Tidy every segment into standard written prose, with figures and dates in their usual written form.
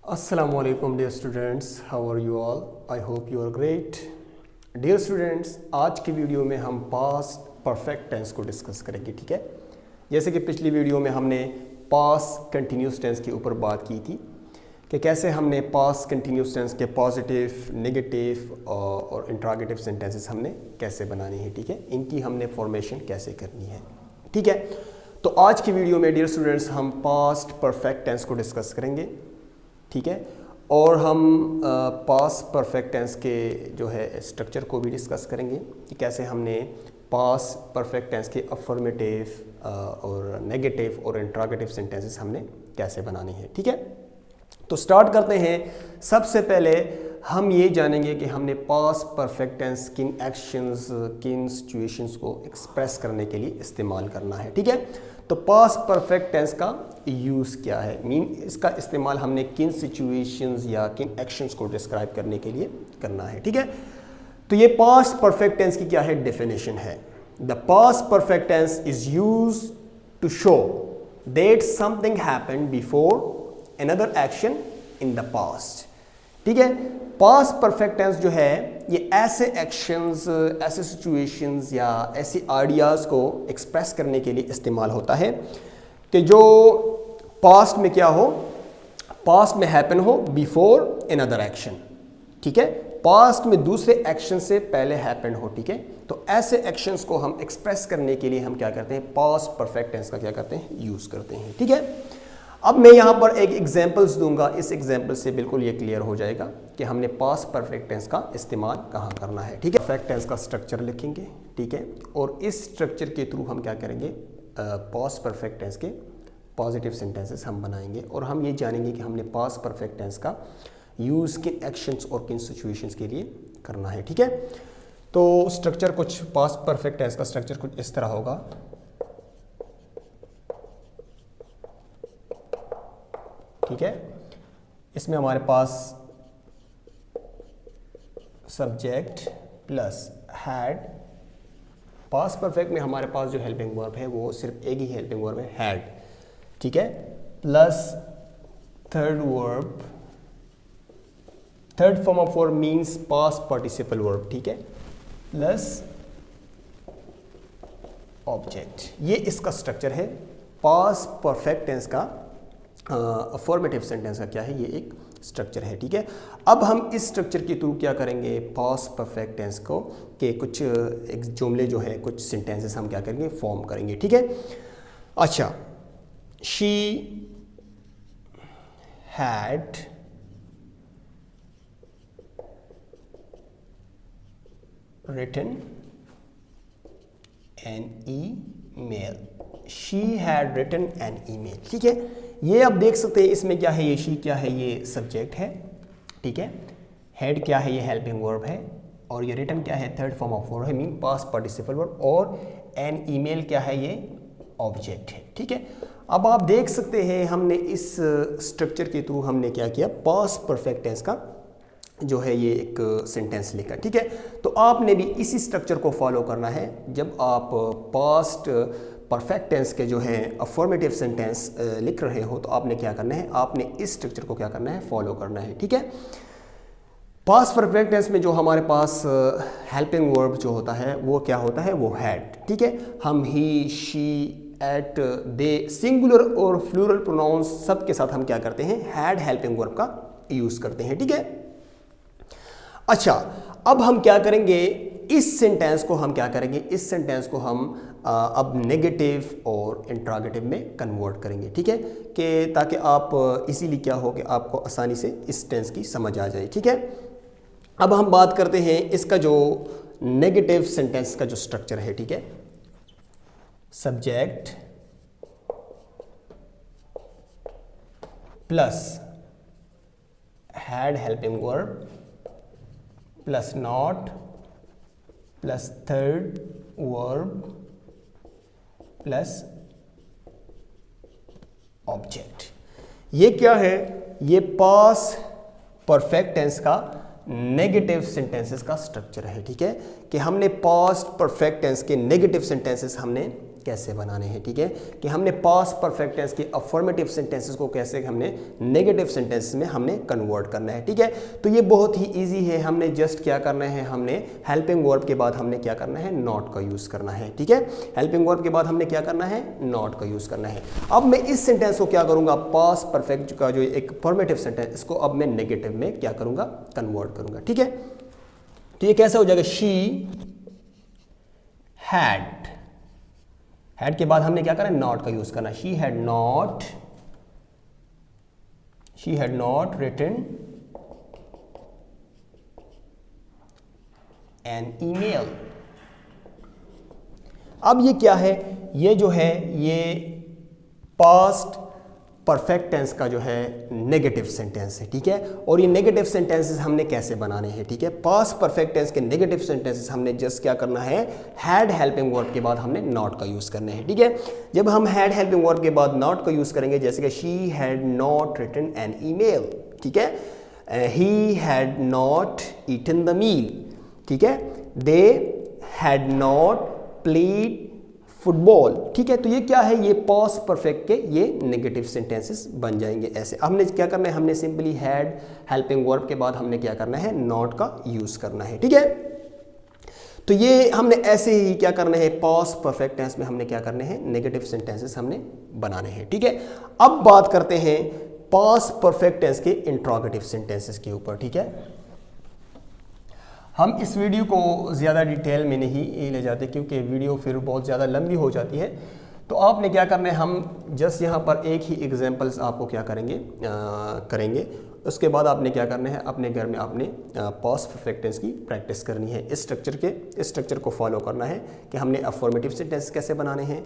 Assalamualaikum dear students, how are you all? I hope you are great. Dear students, आज की video में हम past perfect tense को discuss करेंगे, ठीक है। जैसे कि पिछली वीडियो में हमने पास्ट कंटिन्यूस टेंस के ऊपर बात की थी कि कैसे हमने पास्ट कंटिन्यूस टेंस के पॉजिटिव, नेगेटिव और इंट्रोगेटिव सेंटेंसेस हमने कैसे बनाने हैं, ठीक है। इनकी हमने फॉर्मेशन कैसे करनी है, ठीक है। तो आज की वीडियो में डियर स्टूडेंट्स हम पास्ट परफेक्ट टेंस को डिस्कस करेंगे, ठीक है। और हम पास्ट परफेक्ट टेंस के जो है स्ट्रक्चर को भी डिस्कस करेंगे कि कैसे हमने पास्ट परफेक्ट टेंस के अफर्मेटिव और नेगेटिव और इंट्रोगेटिव सेंटेंसेस हमने कैसे बनाने हैं, ठीक है। तो स्टार्ट करते हैं। सबसे पहले हम ये जानेंगे कि हमने पास्ट परफेक्ट टेंस किन एक्शंस, किन सिचुएशंस को एक्सप्रेस करने के लिए इस्तेमाल करना है, ठीक है। तो पास्ट परफेक्ट टेंस का यूज़ क्या है, इसका इस्तेमाल हमने किन सिचुएशंस या किन एक्शंस को डिस्क्राइब करने के लिए करना है, ठीक है। तो ये पास्ट परफेक्ट टेंस की क्या है, डेफिनेशन है। The past perfect tense is used to show that something happened before another action in the past, ठीक है। पास्ट परफेक्ट टेंस जो है ये ऐसे एक्शंस, ऐसे सिचुएशंस या ऐसे आइडियाज़ को एक्सप्रेस करने के लिए इस्तेमाल होता है कि जो पास्ट में क्या हो, पास्ट में हैपन हो बिफोर अनदर एक्शन, ठीक है। पास्ट में दूसरे एक्शन से पहले हैपन हो, ठीक है। तो ऐसे एक्शंस को हम एक्सप्रेस करने के लिए हम क्या करते हैं, पास्ट परफेक्ट टेंस का क्या करते हैं, यूज़ करते हैं, ठीक है। अब मैं यहाँ पर एक एग्जाम्पल्स दूंगा, इस एग्जाम्पल से बिल्कुल ये क्लियर हो जाएगा कि हमने पास्ट परफेक्ट टेंस का इस्तेमाल कहाँ करना है, ठीक है। परफेक्ट टेंस का स्ट्रक्चर लिखेंगे, ठीक है। और इस स्ट्रक्चर के थ्रू हम क्या करेंगे, पास्ट परफेक्ट टेंस के पॉजिटिव सेंटेंसेस हम बनाएंगे और हम ये जानेंगे कि हमने पास्ट परफेक्ट टेंस का यूज़ किन एक्शंस और किन सिचुएशंस के लिए करना है, ठीक है। तो स्ट्रक्चर कुछ पास्ट परफेक्ट टेंस का स्ट्रक्चर कुछ इस तरह होगा, ठीक है। इसमें हमारे पास subject plus had, past perfect में हमारे पास जो हेल्पिंग वर्ब है वो सिर्फ एक ही हेल्पिंग वर्ब है, हैड, ठीक है। Plus third verb, third form of verb means past participle verb, ठीक है। प्लस ऑब्जेक्ट, ये इसका स्ट्रक्चर है। पास्ट परफेक्ट टेंस का अफर्मेटिव सेंटेंस का क्या है, ये एक स्ट्रक्चर है, ठीक है। अब हम इस स्ट्रक्चर के थ्रू क्या करेंगे, पास्ट परफेक्ट टेंस को के कुछ एक जुमले जो है, कुछ सेंटेंसेस हम क्या करेंगे, फॉर्म करेंगे, ठीक है। अच्छा, she had written an email, she had written an email, ठीक है। ये आप देख सकते हैं इसमें क्या है, ये शी क्या है, ये सब्जेक्ट है, ठीक है। हेड क्या है, ये हेल्पिंग वर्ब है। और ये रिटन क्या है, थर्ड फॉर्म ऑफ वर्ब है, मीन पास्ट पार्टिसिपल वर्ब। और एन ईमेल क्या है, ये ऑब्जेक्ट है, ठीक है। अब आप देख सकते हैं हमने इस स्ट्रक्चर के थ्रू हमने क्या किया, पास्ट परफेक्ट टेंस का जो है ये एक सेंटेंस लिखा, ठीक है। तो आपने भी इसी स्ट्रक्चर को फॉलो करना है जब आप पास्ट परफेक्ट टेंस के जो है अफर्मेटिव सेंटेंस लिख रहे हो, तो आपने क्या करना है, आपने इस स्ट्रक्चर को क्या करना है, फॉलो करना है, ठीक है। पास्ट परफेक्ट टेंस में जो हमारे पास हेल्पिंग वर्ब जो होता है वो क्या होता है, वो हैड, ठीक है। हम ही, शी, एट, दे, सिंगुलर और प्लूरल प्रोनाउंस सब के साथ हम क्या करते हैं, हैड हेल्पिंग वर्ब का यूज करते हैं, ठीक है। अच्छा, अब हम क्या करेंगे, इस सेंटेंस को हम क्या करेंगे, इस सेंटेंस को हम अब नेगेटिव और इंट्रोगेटिव में कन्वर्ट करेंगे, ठीक है, कि ताकि आप इजीली क्या हो कि आपको आसानी से इस टेंस की समझ आ जाए, ठीक है। अब हम बात करते हैं इसका जो नेगेटिव सेंटेंस का जो स्ट्रक्चर है, ठीक है। Subject plus had helping verb plus not plus third verb plus object, ये क्या है, ये पास्ट परफेक्ट टेंस का नेगेटिव सेंटेंसेस का स्ट्रक्चर है, ठीक है। कि हमने पास्ट परफेक्ट टेंस के नेगेटिव सेंटेंसेस हमने कैसे बनाने हैं, ठीक है, कि हमने पास्ट परफेक्ट टेंस के अफर्मेटिव सेंटेंसेस को कैसे हमने नेगेटिव सेंटेंसेस में हमने कन्वर्ट करना है, ठीक है। तो ये बहुत ही इजी है, हमने जस्ट क्या करना है, हमने हेल्पिंग वर्ब के बाद हमने क्या करना है, नॉट का यूज करना है, ठीक है। हेल्पिंग वर्ब के बाद हमने क्या करना है, नॉट का यूज करना है। अब मैं इस सेंटेंस को क्या करूंगा, पास्ट परफेक्ट का जो एक अफर्मेटिव सेंटेंस, इसको अब मैं नेगेटिव में क्या करूंगा, कन्वर्ट करूंगा, ठीक है। तो ये कैसे हो जाएगा, शी हैड, हैड के बाद हमने क्या करना है, नॉट का यूज करना। She had not written an email. अब ये क्या है, ये जो है ये पास्ट परफेक्ट टेंस का जो है नेगेटिव सेंटेंस है, ठीक है। और ये नेगेटिव सेंटेंसेस हमने कैसे बनाने हैं, ठीक है। पास्ट परफेक्ट टेंस के नेगेटिव सेंटेंसेस हमने जस्ट क्या करना है, हैड हेल्पिंग वर्ब के बाद हमने नॉट का यूज करना है, ठीक है। जब हम हैड हेल्पिंग वर्ब के बाद नॉट का यूज करेंगे, जैसे कि she had not written an email, ठीक है, he had not eaten the meal, ठीक है, they had not played football, ठीक है। तो ये क्या है, ये पास्ट परफेक्ट के ये नेगेटिव सेंटेंसेस बन जाएंगे ऐसे। हमने क्या करना है, हमने सिंपली हैड हेल्पिंग वर्ब के बाद हमने क्या करना है, नॉट का यूज करना है, ठीक है। तो ये हमने ऐसे ही क्या करना है, पास्ट परफेक्ट टेंस में हमने क्या करने हैं, नेगेटिव सेंटेंसेस हमने बनाने हैं, ठीक है। अब बात करते हैं पास्ट परफेक्ट टेंस के इंट्रोगेटिव सेंटेंसेस के ऊपर, ठीक है। हम इस वीडियो को ज़्यादा डिटेल में नहीं ले जाते क्योंकि वीडियो फिर बहुत ज़्यादा लंबी हो जाती है। तो आपने क्या करना है, हम जस्ट यहाँ पर एक ही एग्जांपल्स आपको क्या करेंगे। उसके बाद आपने क्या करना है, अपने घर में आपने पास्ट परफेक्ट टेंस की प्रैक्टिस करनी है। इस स्ट्रक्चर को फॉलो करना है कि हमने अफर्मेटिव सेंटेंस कैसे बनाने हैं,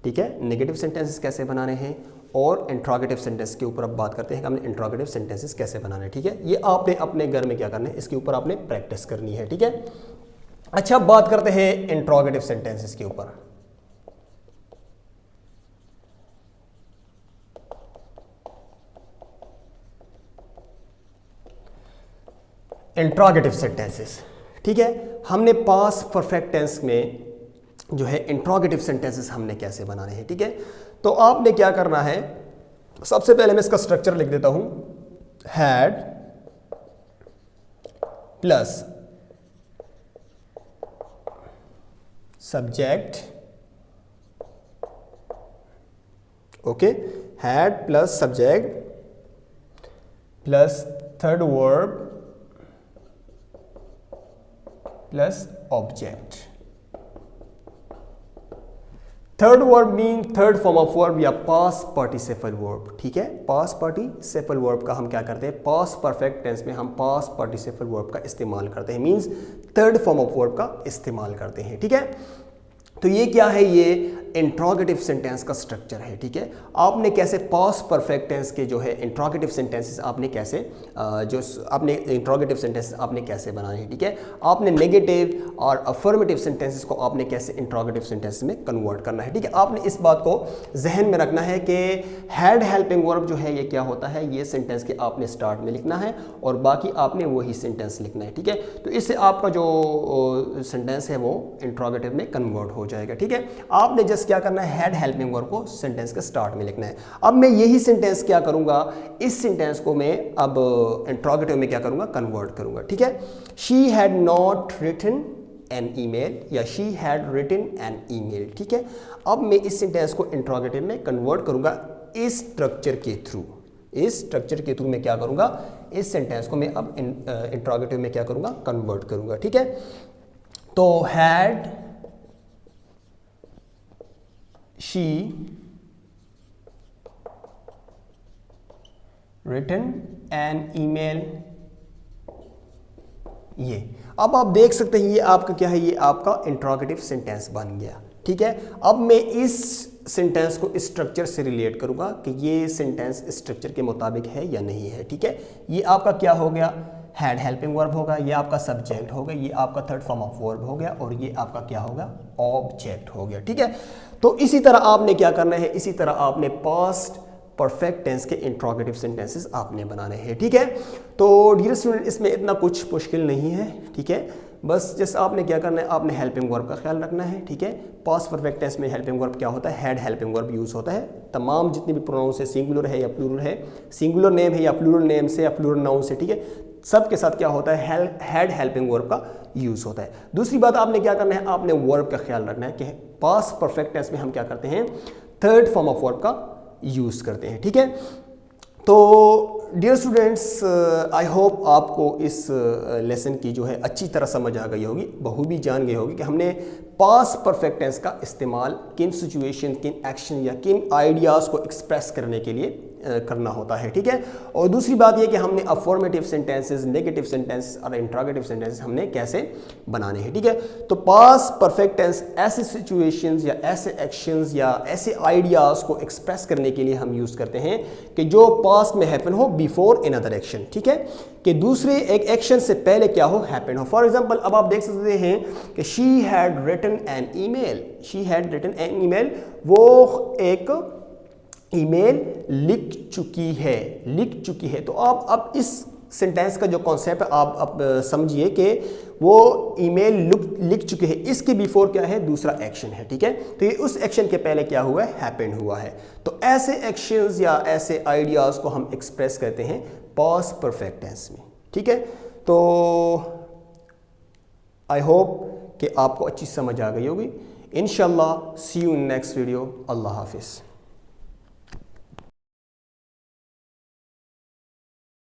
ठीक है, नेगेटिव सेंटेंसेस कैसे बनाने हैं, और इंट्रोगेटिव सेंटेंस के ऊपर अब बात करते हैं कि हमने इंट्रोगेटिव सेंटेंसेस कैसे बनाने हैं, ठीक है। ये आपने अपने घर में क्या करना है, इसके ऊपर आपने प्रैक्टिस करनी है, ठीक है। अच्छा, बात करते हैं इंट्रोगेटिव सेंटेंसेस के ऊपर। इंट्रोगेटिव सेंटेंसेस, ठीक है। हमने पास्ट परफेक्ट टेंस में जो है इंट्रोगेटिव सेंटेंसेस हमने कैसे बनाने हैं, ठीक है। तो आपने क्या करना है, सबसे पहले मैं इसका स्ट्रक्चर लिख देता हूं, had plus subject, okay, had plus subject plus third verb plus object. Third verb mean third form of verb या पास्ट पार्टिसिपल वर्ब, ठीक है। पास्ट पार्टिसिपल वर्ब का हम क्या करते हैं, पास्ट परफेक्ट टेंस में हम पास्ट पार्टिसिपल वर्ब का इस्तेमाल करते हैं, means third form of verb का इस्तेमाल करते हैं, ठीक है। तो ये क्या है, ये इंट्रोगेटिव सेंटेंस का स्ट्रक्चर है, ठीक है। आपने कैसे पास्ट परफेक्ट टेंस के जो है इंट्रोगेटिव सेंटेंसेस आपने कैसे जो आपने इंट्रोगेटिव सेंटेंसेस आपने कैसे बनाने हैं, ठीक है। आपने नेगेटिव और अफर्मेटिव सेंटेंसेस को आपने कैसे इंट्रोगेटिव सेंटेंस में कन्वर्ट करना है, ठीक है। आपने इस बात को जहन में रखना है कि हैड हेल्पिंग वर्ब जो है ये क्या होता है, ये सेंटेंस के आपने स्टार्ट में लिखना है और बाकी आपने वही सेंटेंस लिखना है, ठीक है। तो इससे आपका जो सेंटेंस है वो इंट्रोगेटिव में कन्वर्ट हो जाएगा, ठीक है। आपने जस्ट क्या करना है, हैड हेल्पिंग वर्ब को सेंटेंस के स्टार्ट में लिखना है। अब मैं यही सेंटेंस क्या करूंगा, इस सेंटेंस को मैं अब इंट्रोगेटिव में क्या करूंगा, कन्वर्ट करूंगा, ठीक है। She had not written an email या she had written an email, ठीक है। अब मैं इस सेंटेंस को इंट्रोगेटिव में कन्वर्ट करूंगा इस स्ट्रक्चर के थ्रू। इस स्ट्रक्चर के थ्रू मैं क्या करूंगा, इस सेंटेंस को मैं अब इंट्रोगेटिव में क्या करूंगा, कन्वर्ट करूंगा, ठीक है। तो had she written an email, ये अब आप देख सकते हैं ये आपका क्या है, ये आपका इंट्रोगेटिव सेंटेंस बन गया, ठीक है। अब मैं इस सेंटेंस को इस स्ट्रक्चर से रिलेट करूंगा कि ये सेंटेंस इस स्ट्रक्चर के मुताबिक है या नहीं है, ठीक है। ये आपका क्या हो गया, हैड हेल्पिंग वर्ब होगा, ये आपका सब्जेक्ट होगा, ये आपका थर्ड फॉर्म ऑफ वर्ब हो गया और ये आपका क्या होगा, ऑब्जेक्ट हो गया, ठीक है। तो इसी तरह आपने क्या करना है, इसी तरह आपने पास्ट परफेक्ट टेंस के इंट्रोगेटिव सेंटेंसेस आपने बनाने हैं, ठीक है। तो डियर स्टूडेंट, इसमें इतना कुछ मुश्किल नहीं है, ठीक है। बस जैसे आपने क्या करना है, आपने हेल्पिंग वर्ब का ख्याल रखना है, ठीक है। पास्ट परफेक्ट टेंस में हेल्पिंग वर्ब क्या होता है, हैड हेल्पिंग वर्ब यूज़ होता है। तमाम जितने भी प्रोनाउंस है, सिंगुलर है या प्लूरल है, सिंगुलर नेम है या प्लूरल नेम से या प्लूरल नाउन से, ठीक है, सब के साथ क्या होता है, हैड हेल्पिंग वर्ब का यूज़ होता है। दूसरी बात आपने क्या करना है, आपने वर्ब का ख्याल रखना है कि पास्ट परफेक्ट टेंस में हम क्या करते हैं, थर्ड फॉर्म ऑफ वर्ब का यूज़ करते हैं, ठीक है। तो डियर स्टूडेंट्स, आई होप आपको इस लेसन की जो है अच्छी तरह समझ आ गई होगी, बखूबी जान गई होगी कि हमने पास्ट परफेक्ट टेंस का इस्तेमाल किन सिचुएशन, किन एक्शन या किन आइडियाज़ को एक्सप्रेस करने के लिए करना होता है, ठीक है। और दूसरी बात यह कि हमने अफर्मेटिव सेंटेंसेस, नेगेटिव सेंटेंसेस और इंट्रोगेटिव सेंटेंसेस हमने कैसे बनाने हैं, ठीक है। तो पास्ट परफेक्ट टेंस ऐसे सिचुएशंस या ऐसे एक्शंस या ऐसे आइडियाज़ को एक्सप्रेस करने के लिए हम यूज़ करते हैं कि जो पास्ट में हैपन हो बिफोर अनदर एक्शन, ठीक है, कि दूसरे एक एक्शन से पहले क्या हो, हैपन हो। फॉर एग्जाम्पल, अब आप देख सकते हैं कि she had written an email, she had written an email, वो एक ईमेल लिख चुकी है। तो आप अब इस सेंटेंस का जो कॉन्सेप्ट है आप अब समझिए कि वो ईमेल लिख चुके हैं, इसके बिफोर क्या है, दूसरा एक्शन है, ठीक है। तो ये उस एक्शन के पहले क्या हुआ है, हैपेंड हुआ है। तो ऐसे एक्शंस या ऐसे आइडियाज़ को हम एक्सप्रेस करते हैं पास्ट परफेक्ट टेंस में, ठीक है। तो आई होप कि आपको अच्छी समझ आ गई होगी। इंशाल्लाह सी यू इन नेक्स्ट वीडियो। अल्लाह हाफिज़।